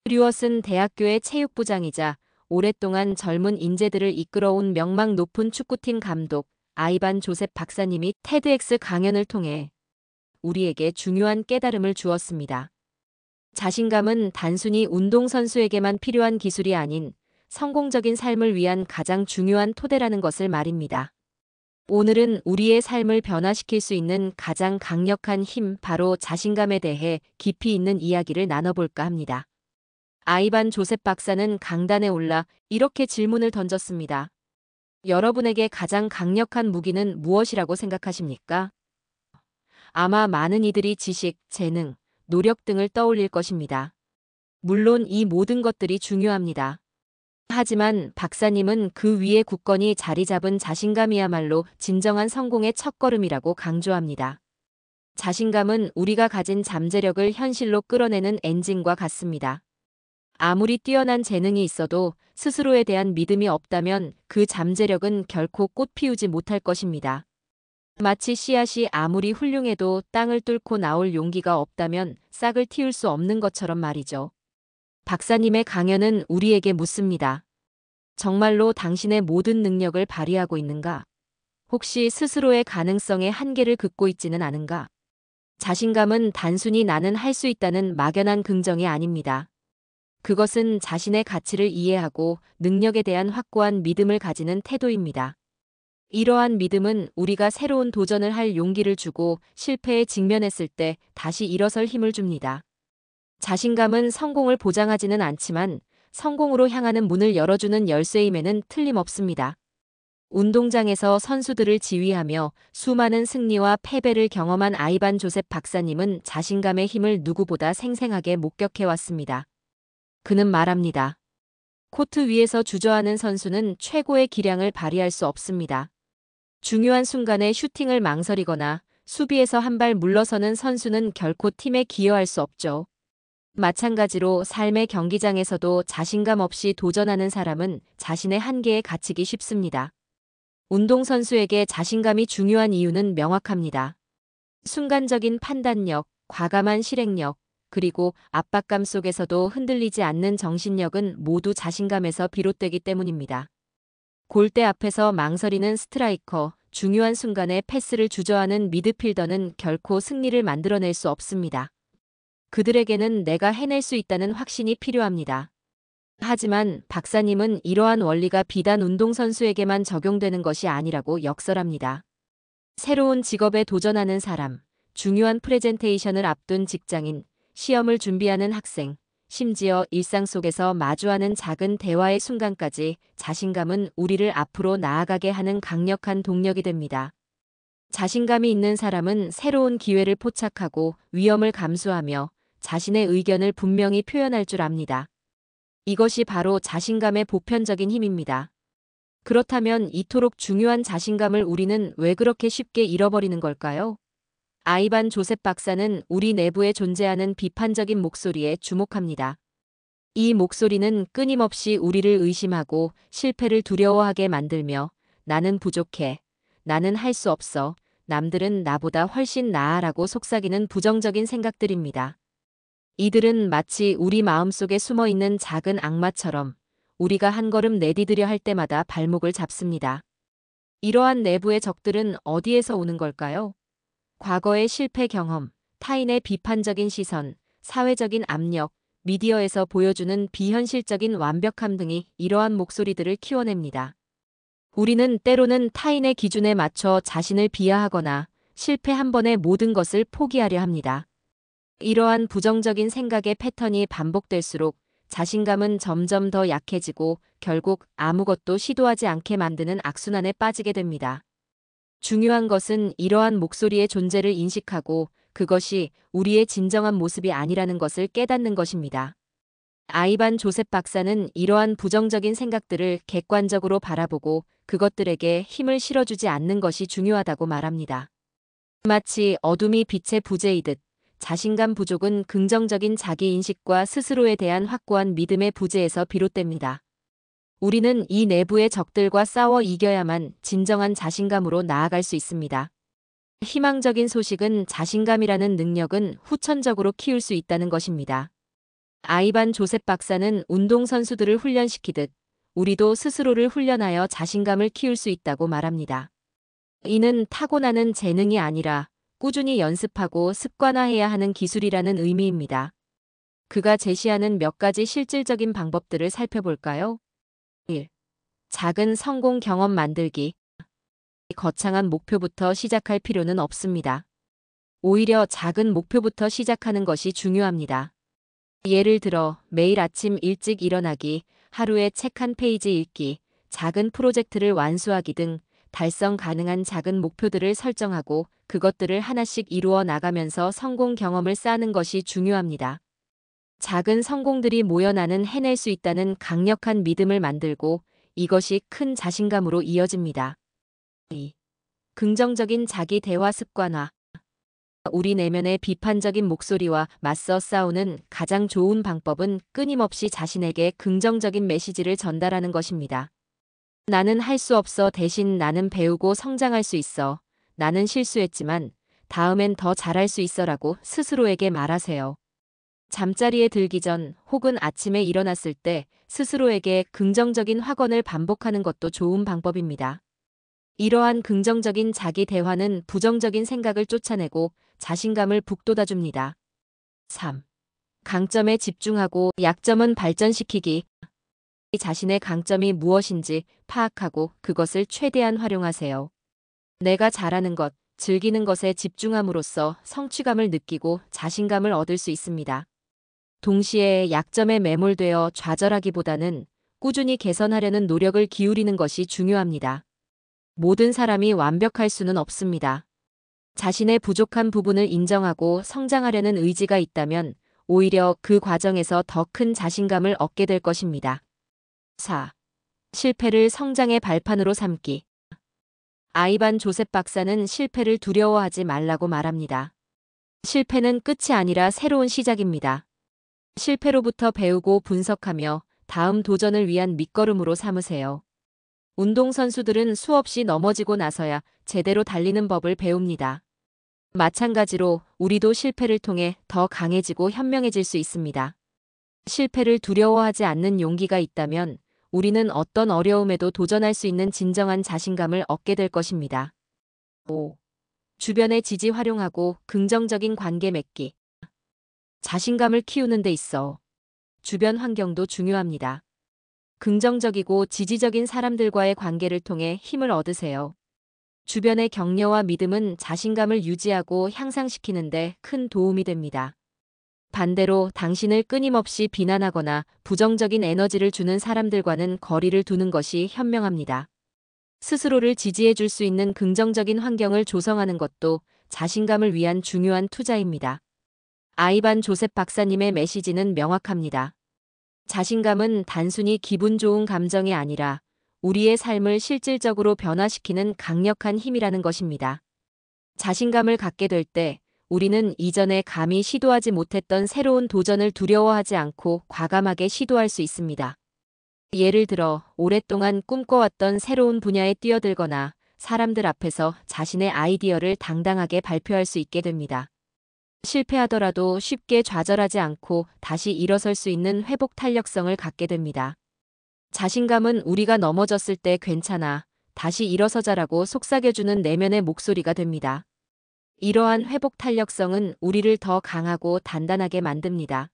류엇은 대학교의 체육부장이자 오랫동안 젊은 인재들을 이끌어온 명망 높은 축구팀 감독 아이반 조셉 박사님이 테드엑스 강연을 통해 우리에게 중요한 깨달음을 주었습니다. 자신감은 단순히 운동선수에게만 필요한 기술이 아닌 성공적인 삶을 위한 가장 중요한 토대라는 것을 말입니다. 오늘은 우리의 삶을 변화시킬 수 있는 가장 강력한 힘, 바로 자신감에 대해 깊이 있는 이야기를 나눠볼까 합니다. 아이반 조셉 박사는 강단에 올라 이렇게 질문을 던졌습니다. 여러분에게 가장 강력한 무기는 무엇이라고 생각하십니까? 아마 많은 이들이 지식, 재능, 노력 등을 떠올릴 것입니다. 물론 이 모든 것들이 중요합니다. 하지만 박사님은 그 위에 굳건히 자리 잡은 자신감이야말로 진정한 성공의 첫걸음이라고 강조합니다. 자신감은 우리가 가진 잠재력을 현실로 끌어내는 엔진과 같습니다. 아무리 뛰어난 재능이 있어도 스스로에 대한 믿음이 없다면 그 잠재력은 결코 꽃 피우지 못할 것입니다. 마치 씨앗이 아무리 훌륭해도 땅을 뚫고 나올 용기가 없다면 싹을 틔울 수 없는 것처럼 말이죠. 박사님의 강연은 우리에게 묻습니다. 정말로 당신의 모든 능력을 발휘하고 있는가? 혹시 스스로의 가능성의 한계를 긋고 있지는 않은가? 자신감은 단순히 나는 할 수 있다는 막연한 긍정이 아닙니다. 그것은 자신의 가치를 이해하고 능력에 대한 확고한 믿음을 가지는 태도입니다. 이러한 믿음은 우리가 새로운 도전을 할 용기를 주고 실패에 직면했을 때 다시 일어설 힘을 줍니다. 자신감은 성공을 보장하지는 않지만 성공으로 향하는 문을 열어주는 열쇠임에는 틀림없습니다. 운동장에서 선수들을 지휘하며 수많은 승리와 패배를 경험한 아이반 조셉 박사님은 자신감의 힘을 누구보다 생생하게 목격해왔습니다. 그는 말합니다. 코트 위에서 주저하는 선수는 최고의 기량을 발휘할 수 없습니다. 중요한 순간에 슈팅을 망설이거나 수비에서 한 발 물러서는 선수는 결코 팀에 기여할 수 없죠. 마찬가지로 삶의 경기장에서도 자신감 없이 도전하는 사람은 자신의 한계에 갇히기 쉽습니다. 운동선수에게 자신감이 중요한 이유는 명확합니다. 순간적인 판단력, 과감한 실행력, 그리고 압박감 속에서도 흔들리지 않는 정신력은 모두 자신감에서 비롯되기 때문입니다. 골대 앞에서 망설이는 스트라이커, 중요한 순간에 패스를 주저하는 미드필더는 결코 승리를 만들어낼 수 없습니다. 그들에게는 내가 해낼 수 있다는 확신이 필요합니다. 하지만 박사님은 이러한 원리가 비단 운동선수에게만 적용되는 것이 아니라고 역설합니다. 새로운 직업에 도전하는 사람, 중요한 프레젠테이션을 앞둔 직장인, 시험을 준비하는 학생, 심지어 일상 속에서 마주하는 작은 대화의 순간까지 자신감은 우리를 앞으로 나아가게 하는 강력한 동력이 됩니다. 자신감이 있는 사람은 새로운 기회를 포착하고 위험을 감수하며 자신의 의견을 분명히 표현할 줄 압니다. 이것이 바로 자신감의 보편적인 힘입니다. 그렇다면 이토록 중요한 자신감을 우리는 왜 그렇게 쉽게 잃어버리는 걸까요? 아이반 조셉 박사는 우리 내부에 존재하는 비판적인 목소리에 주목합니다. 이 목소리는 끊임없이 우리를 의심하고 실패를 두려워하게 만들며 나는 부족해, 나는 할 수 없어, 남들은 나보다 훨씬 나아라고 속삭이는 부정적인 생각들입니다. 이들은 마치 우리 마음속에 숨어있는 작은 악마처럼 우리가 한 걸음 내디디려 할 때마다 발목을 잡습니다. 이러한 내부의 적들은 어디에서 오는 걸까요? 과거의 실패 경험, 타인의 비판적인 시선, 사회적인 압력, 미디어에서 보여주는 비현실적인 완벽함 등이 이러한 목소리들을 키워냅니다. 우리는 때로는 타인의 기준에 맞춰 자신을 비하하거나 실패 한 번에 모든 것을 포기하려 합니다. 이러한 부정적인 생각의 패턴이 반복될수록 자신감은 점점 더 약해지고 결국 아무것도 시도하지 않게 만드는 악순환에 빠지게 됩니다. 중요한 것은 이러한 목소리의 존재를 인식하고 그것이 우리의 진정한 모습이 아니라는 것을 깨닫는 것입니다. 아이반 조셉 박사는 이러한 부정적인 생각들을 객관적으로 바라보고 그것들에게 힘을 실어주지 않는 것이 중요하다고 말합니다. 마치 어둠이 빛의 부재이듯 자신감 부족은 긍정적인 자기인식과 스스로에 대한 확고한 믿음의 부재에서 비롯됩니다. 우리는 이 내부의 적들과 싸워 이겨야만 진정한 자신감으로 나아갈 수 있습니다. 희망적인 소식은 자신감이라는 능력은 후천적으로 키울 수 있다는 것입니다. 아이반 조셉 박사는 운동선수들을 훈련시키듯 우리도 스스로를 훈련하여 자신감을 키울 수 있다고 말합니다. 이는 타고나는 재능이 아니라 꾸준히 연습하고 습관화해야 하는 기술이라는 의미입니다. 그가 제시하는 몇 가지 실질적인 방법들을 살펴볼까요? 1. 작은 성공 경험 만들기. 거창한 목표부터 시작할 필요는 없습니다. 오히려 작은 목표부터 시작하는 것이 중요합니다. 예를 들어 매일 아침 일찍 일어나기, 하루에 책 한 페이지 읽기, 작은 프로젝트를 완수하기 등 달성 가능한 작은 목표들을 설정하고 그것들을 하나씩 이루어 나가면서 성공 경험을 쌓는 것이 중요합니다. 작은 성공들이 모여 나는 해낼 수 있다는 강력한 믿음을 만들고 이것이 큰 자신감으로 이어집니다. 2. 긍정적인 자기 대화 습관화. 우리 내면의 비판적인 목소리와 맞서 싸우는 가장 좋은 방법은 끊임없이 자신에게 긍정적인 메시지를 전달하는 것입니다. 나는 할 수 없어 대신 나는 배우고 성장할 수 있어. 나는 실수했지만 다음엔 더 잘할 수 있어라고 스스로에게 말하세요. 잠자리에 들기 전 혹은 아침에 일어났을 때 스스로에게 긍정적인 확언을 반복하는 것도 좋은 방법입니다. 이러한 긍정적인 자기 대화는 부정적인 생각을 쫓아내고 자신감을 북돋아줍니다. 3. 강점에 집중하고 약점은 발전시키기. 자신의 강점이 무엇인지 파악하고 그것을 최대한 활용하세요. 내가 잘하는 것, 즐기는 것에 집중함으로써 성취감을 느끼고 자신감을 얻을 수 있습니다. 동시에 약점에 매몰되어 좌절하기보다는 꾸준히 개선하려는 노력을 기울이는 것이 중요합니다. 모든 사람이 완벽할 수는 없습니다. 자신의 부족한 부분을 인정하고 성장하려는 의지가 있다면 오히려 그 과정에서 더 큰 자신감을 얻게 될 것입니다. 4. 실패를 성장의 발판으로 삼기. 아이반 조셉 박사는 실패를 두려워하지 말라고 말합니다. 실패는 끝이 아니라 새로운 시작입니다. 실패로부터 배우고 분석하며 다음 도전을 위한 밑거름으로 삼으세요. 운동선수들은 수없이 넘어지고 나서야 제대로 달리는 법을 배웁니다. 마찬가지로 우리도 실패를 통해 더 강해지고 현명해질 수 있습니다. 실패를 두려워하지 않는 용기가 있다면 우리는 어떤 어려움에도 도전할 수 있는 진정한 자신감을 얻게 될 것입니다. 5. 주변의 지지 활용하고 긍정적인 관계 맺기. 자신감을 키우는 데 있어 주변 환경도 중요합니다. 긍정적이고 지지적인 사람들과의 관계를 통해 힘을 얻으세요. 주변의 격려와 믿음은 자신감을 유지하고 향상시키는데 큰 도움이 됩니다. 반대로 당신을 끊임없이 비난하거나 부정적인 에너지를 주는 사람들과는 거리를 두는 것이 현명합니다. 스스로를 지지해 줄 수 있는 긍정적인 환경을 조성하는 것도 자신감을 위한 중요한 투자입니다. 아이반 조셉 박사님의 메시지는 명확합니다. 자신감은 단순히 기분 좋은 감정이 아니라 우리의 삶을 실질적으로 변화시키는 강력한 힘이라는 것입니다. 자신감을 갖게 될 때 우리는 이전에 감히 시도하지 못했던 새로운 도전을 두려워하지 않고 과감하게 시도할 수 있습니다. 예를 들어 오랫동안 꿈꿔왔던 새로운 분야에 뛰어들거나 사람들 앞에서 자신의 아이디어를 당당하게 발표할 수 있게 됩니다. 실패하더라도 쉽게 좌절하지 않고 다시 일어설 수 있는 회복 탄력성을 갖게 됩니다. 자신감은 우리가 넘어졌을 때 괜찮아, 다시 일어서자라고 속삭여주는 내면의 목소리가 됩니다. 이러한 회복 탄력성은 우리를 더 강하고 단단하게 만듭니다.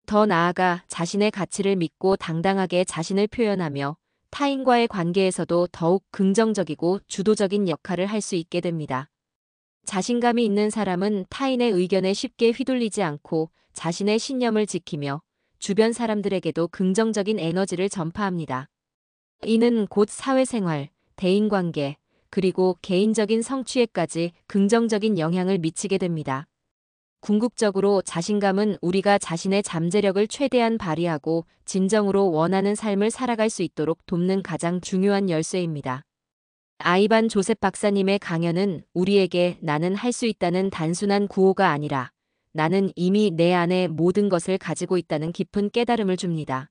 더 나아가 자신의 가치를 믿고 당당하게 자신을 표현하며 타인과의 관계에서도 더욱 긍정적이고 주도적인 역할을 할 수 있게 됩니다. 자신감이 있는 사람은 타인의 의견에 쉽게 휘둘리지 않고 자신의 신념을 지키며 주변 사람들에게도 긍정적인 에너지를 전파합니다. 이는 곧 사회생활, 대인관계, 그리고 개인적인 성취에까지 긍정적인 영향을 미치게 됩니다. 궁극적으로 자신감은 우리가 자신의 잠재력을 최대한 발휘하고 진정으로 원하는 삶을 살아갈 수 있도록 돕는 가장 중요한 열쇠입니다. 아이반 조셉 박사님의 강연은 우리에게 나는 할 수 있다는 단순한 구호가 아니라 나는 이미 내 안에 모든 것을 가지고 있다는 깊은 깨달음을 줍니다.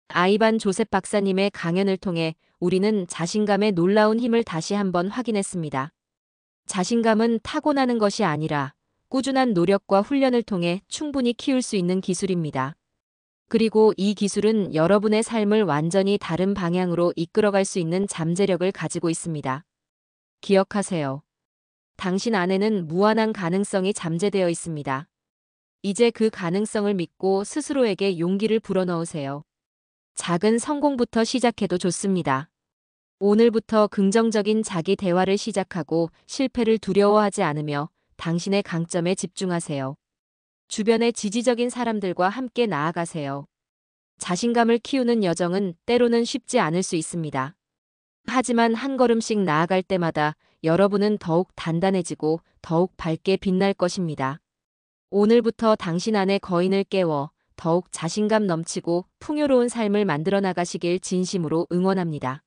아이반 조셉 박사님의 강연을 통해 우리는 자신감의 놀라운 힘을 다시 한번 확인했습니다. 자신감은 타고나는 것이 아니라 꾸준한 노력과 훈련을 통해 충분히 키울 수 있는 기술입니다. 그리고 이 기술은 여러분의 삶을 완전히 다른 방향으로 이끌어갈 수 있는 잠재력을 가지고 있습니다. 기억하세요. 당신 안에는 무한한 가능성이 잠재되어 있습니다. 이제 그 가능성을 믿고 스스로에게 용기를 불어넣으세요. 작은 성공부터 시작해도 좋습니다. 오늘부터 긍정적인 자기 대화를 시작하고 실패를 두려워하지 않으며 당신의 강점에 집중하세요. 주변의 지지적인 사람들과 함께 나아가세요. 자신감을 키우는 여정은 때로는 쉽지 않을 수 있습니다. 하지만 한 걸음씩 나아갈 때마다 여러분은 더욱 단단해지고 더욱 밝게 빛날 것입니다. 오늘부터 당신 안의 거인을 깨워 더욱 자신감 넘치고 풍요로운 삶을 만들어 나가시길 진심으로 응원합니다.